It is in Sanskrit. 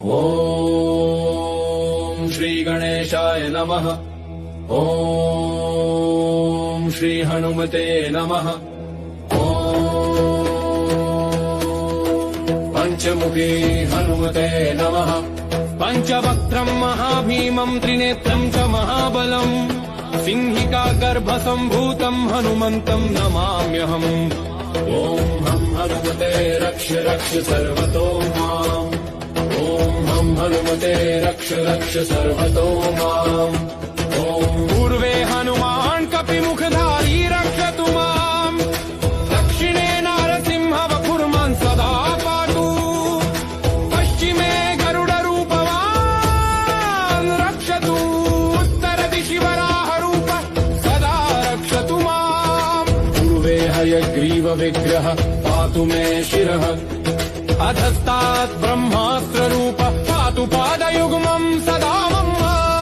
ॐ श्री गणेशाय नमः। ॐ श्री हनुमते नमः। ॐ पंचमुखी हनुमते नमः। पंचवक्त्रं महाभीमं त्रिनेत्रं च महाबलम् सिंहिका गर्भसम्भूतं हनुमन्तं नमाम्यहम्। ॐ हम हनुमते रक्ष रक्ष सर्वतो माम्। ॐ हम हनुमते रक्ष रक्ष सर्वतो माम्। ॐ पूर्वे हनुमान् कपिमुखधारी रक्षतु माम्। दक्षिणे नारसिंह वपुर्मान् सदा पातु। पश्चिमे गरुडरूपवान् रक्षतु। उत्तरदिशि वराहरूप सदा रक्षतु माम्। पूर्वे हयग्रीव विग्रह पातु मे शिरः। अधस्तात् ब्रह्मास्त्ररूप